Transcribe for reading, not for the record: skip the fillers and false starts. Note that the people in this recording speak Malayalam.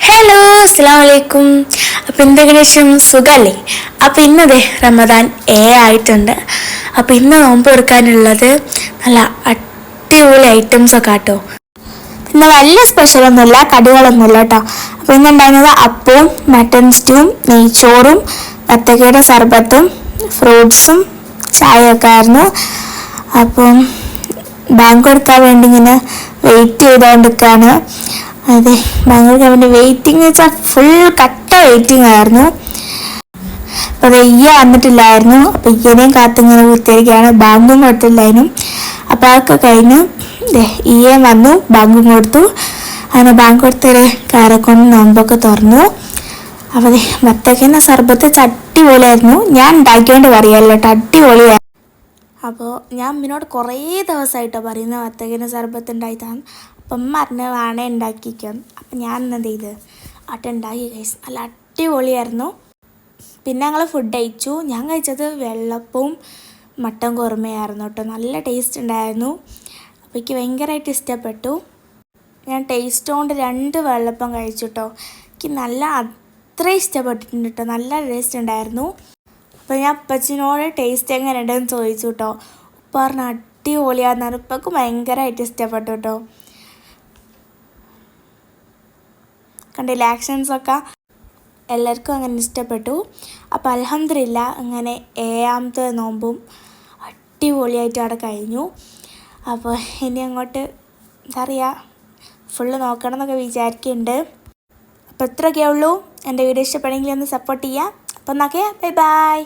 ഹലോ, അസ്സലാമു അലൈക്കും. അപ്പോൾ എന്തെങ്കിലും സുഖമല്ലേ? അപ്പോൾ ഇന്നതേ റമദാൻ ആയിട്ടുണ്ട്. അപ്പോൾ ഇന്ന് നോമ്പ് തുറക്കാനുള്ളത് നല്ല അടിപൊളി ഐറ്റംസൊക്കെ ആട്ടോ. ഇന്ന് വലിയ സ്പെഷ്യലൊന്നുമില്ല, കടികളൊന്നുമില്ല കേട്ടോ. അപ്പോൾ ഇന്നുണ്ടായിരുന്നത് അപ്പവും മട്ടൻ സ്റ്റൂവും നെയ്ച്ചോറും വത്തക്കയുടെ സർബത്തും ഫ്രൂട്ട്സും ചായയൊക്കെ ആയിരുന്നു. അപ്പം ബാങ്ക് കൊടുക്കാൻ വേണ്ടി ഇങ്ങനെ വെയിറ്റ് ചെയ്തുകൊണ്ടിരിക്കുകയാണ്. അതെ, ബാങ്ക് വേണ്ടി വെയിറ്റിംഗ് വെച്ചാൽ ഫുൾ കട്ട വെയിറ്റിംഗ് ആയിരുന്നു. അപ്പോൾ അത് വന്നിട്ടില്ലായിരുന്നു. അപ്പോൾ ഈയനെയും കാത്തിങ്ങനെ കുത്തിയിരിക്കുകയാണ്. ബാങ്കും കൊടുത്തില്ലായിരുന്നു. അപ്പോൾ അതൊക്കെ കഴിഞ്ഞ് വന്നു, ബാങ്കും കൊടുത്തു. അങ്ങനെ ബാങ്ക് കൊടുത്തൊരു കാരെ കൊണ്ട് നോമ്പൊക്കെ തുറന്നു. അപ്പോൾ വത്തക്കേൻ്റെ സർബത്ത് അടിപൊളിയായിരുന്നു. ഞാൻ ഉണ്ടാക്കിയോണ്ട് പറയാമല്ലോ കേട്ടോ, അടിപൊളിയായിരുന്നു. അപ്പോൾ ഞാൻ അമ്മിനോട് കുറേ ദിവസമായിട്ടോ പറയുന്ന വത്തക്കേൻ്റെ സർബത്ത് ഉണ്ടായിട്ടാണ്. അപ്പം പറഞ്ഞ വേണേ ഉണ്ടാക്കിക്കാം. അപ്പം ഞാൻ എന്ത് ചെയ്ത് ഉണ്ടാക്കി കഴിച്ചു. നല്ല അടിപൊളിയായിരുന്നു. പിന്നെ ഞങ്ങൾ ഫുഡ് കഴിച്ചു. ഞാൻ കഴിച്ചത് വെള്ളപ്പവും മട്ടൻ കുറുമയായിരുന്നു കേട്ടോ. നല്ല ടേസ്റ്റ് ഉണ്ടായിരുന്നു. അപ്പോൾ എനിക്ക് ഭയങ്കരമായിട്ട് ഇഷ്ടപ്പെട്ടു. ഞാൻ ടേസ്റ്റ് കൊണ്ട് 2 വെള്ളപ്പം കഴിച്ചു കേട്ടോ. എനിക്ക് അത്ര ഇഷ്ടപ്പെട്ടിട്ടുണ്ട് കേട്ടോ. നല്ല ടേസ്റ്റ് ഉണ്ടായിരുന്നു. അപ്പോൾ ഞാൻ അപ്പച്ചനോട് ടേസ്റ്റ് എങ്ങനെ ഉണ്ടെന്ന് ചോദിച്ചു കേട്ടോ. ഉപ്പ പറഞ്ഞ അടിപൊളിയാണെന്നാണ്. ഉപ്പക്ക് ഭയങ്കരമായിട്ട് ഇഷ്ടപ്പെട്ടു കേട്ടോ. കണ്ടില്ല, ആക്ഷൻസൊക്കെ എല്ലാവർക്കും അങ്ങനെ ഇഷ്ടപ്പെട്ടു. അപ്പോൾ അൽഹംദുലില്ലാ അങ്ങനെ 7ാമത്തെ നോമ്പും അടിപൊളിയായിട്ട് അവിടെ കഴിഞ്ഞു. അപ്പോൾ ഇനി അങ്ങോട്ട് എന്താ പറയുക, ഫുള്ള് നോക്കണം എന്നൊക്കെ വിചാരിക്കുന്നുണ്ട്. അപ്പോൾ ഇത്രയൊക്കെ ഉള്ളൂ. എൻ്റെ വീഡിയോ ഇഷ്ടപ്പെടുമെങ്കിൽ ഒന്ന് സപ്പോർട്ട് ചെയ്യുക. അപ്പോൾ എന്നൊക്കെ ബൈ ബൈ.